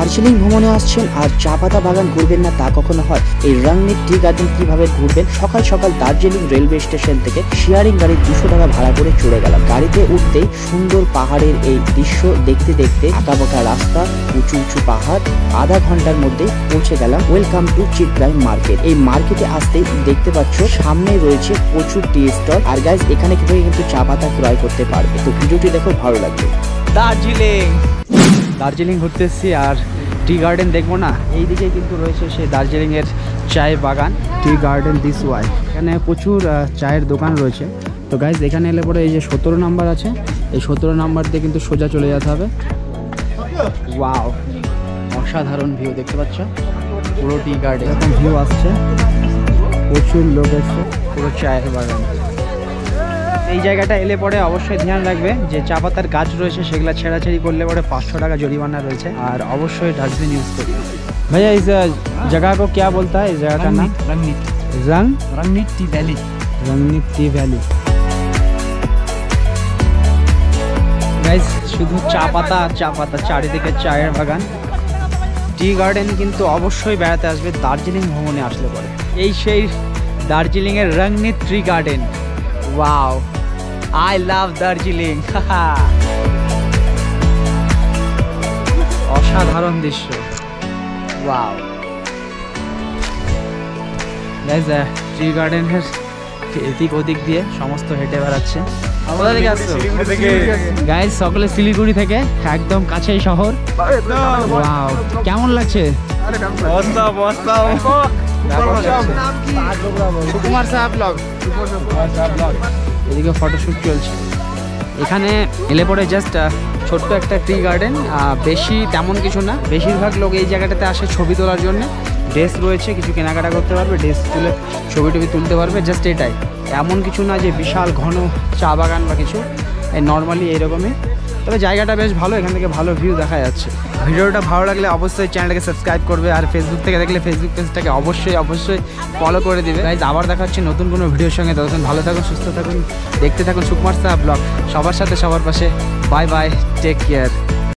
দার্জিলিং ভ্রমণে আসছেন আর চা পাতা বাগান ঘুরবেন না তা কখনো হয়? এই রংনিট টি গার্ডেন কিভাবে ঘুরবেন? সকাল সকাল দার্জিলিং রেলওয়ে স্টেশন থেকে শেয়ারিং গাড়ি 200 টাকা ভাড়া করে চড়ে গেলাম। গাড়িতে উঠতেই সুন্দর পাহাড়ের এই দৃশ্য দেখতে দেখতে আঁকাবাঁকা রাস্তা, উঁচু উঁচু পাহাড়, আধা ঘন্টার মধ্যে পৌঁছে গেলাম ওয়েলকাম টু চিটগাং মার্কেট। এই মার্কেটে আসতেই দেখতে পাচ্ছ সামনে রয়েছে প্রচুর টি স্টল। আর গাইজ এখানে থেকে কিন্তু চা পাতা ক্রয় করতে পারবে। তো ভিডিওটি দেখো, ভালো লাগবে। দার্জিলিং ঘুরতে এসেছি আর টি গার্ডেন দেখবো না? এইদিকে কিন্তু রয়েছে সেই দার্জিলিংয়ের চায়ের বাগান, টি গার্ডেন দিস ওয়াই। এখানে প্রচুর চায়ের দোকান রয়েছে। তো গাইজ এখানে এলে পরে এই যে 17 নাম্বার আছে, এই 17 নাম্বার দিয়ে কিন্তু সোজা চলে যেতে হবে। ওয়াও, অসাধারণ ভিউ দেখতে পাচ্ছ, পুরো টি গার্ডেন এরকম ভিউ আসছে, প্রচুর লোক এসছে, পুরো চায়ের বাগান। এই জায়গাটা এলে পরে অবশ্যই ধ্যান রাখবে যে চা পাতার গাছ রয়েছে সেগুলো ছেঁড়াছেড়ি করলে পরে 500 টাকা জরিমানা রয়েছে। আর অবশ্যই ডাস্টবিন ইউজ করবে। ভাইয়া इस जगह को क्या बोलता है? इस जगह का नाम Rungneet tea valley. Rungneet tea valley. Guys শুধু চা পাতা চা পাতা, চারিদিকে চায়ের বাগান। টি গার্ডেন কিন্তু অবশ্যই বেড়াতে আসবে দার্জিলিং ভ্রমণে আসলে পরে। এই সেই দার্জিলিংয়ের Rungneet tea garden. Wow, I love Darjeeling. অসাধারণ দৃশ্য। ওয়াও গাইস, টি গার্ডেনের এদিক ওদিক দিয়ে সমস্ত হেঁটে বেড়াচ্ছে। গাইস সকলে শিলিগুড়ি থেকে, একদম কাছেই শহর। ওয়াও, কেমন লাগছে? সুকুমার সাহা ব্লগ। এদিকে ফটোশ্যুট চলছে। এখানে এলে পরে জাস্ট ছোট্ট একটা টি গার্ডেন, বেশি তেমন কিছু না। বেশিরভাগ লোক এই জায়গাটাতে আসে ছবি তোলার জন্য। ড্রেস রয়েছে, কিছু কেনাকাটা করতে পারবে, ড্রেস তুলে ছবি টবি তুলতে পারবে, জাস্ট এটাই। এমন কিছু না যে বিশাল ঘন চা বাগান বা কিছু, নর্মালি এইরকমই। তবে জায়গাটা বেশ ভালো, এখান থেকে ভালো ভিউ দেখা যাচ্ছে। ভিডিওটা ভালো লাগলে অবশ্যই চ্যানেলটাকে সাবস্ক্রাইব করবে, আর ফেসবুক থেকে দেখলে ফেসবুক পেজটাকে অবশ্যই ফলো করে দিবে। গাইজ আবার দেখা হচ্ছে নতুন কোনো ভিডিওর সঙ্গে। ততক্ষণ ভালো থাকুন, সুস্থ থাকুন, দেখতে থাকুন সুকুমার সাহা ব্লগ। সবার সাথে সবার পাশে। Bye bye, take care.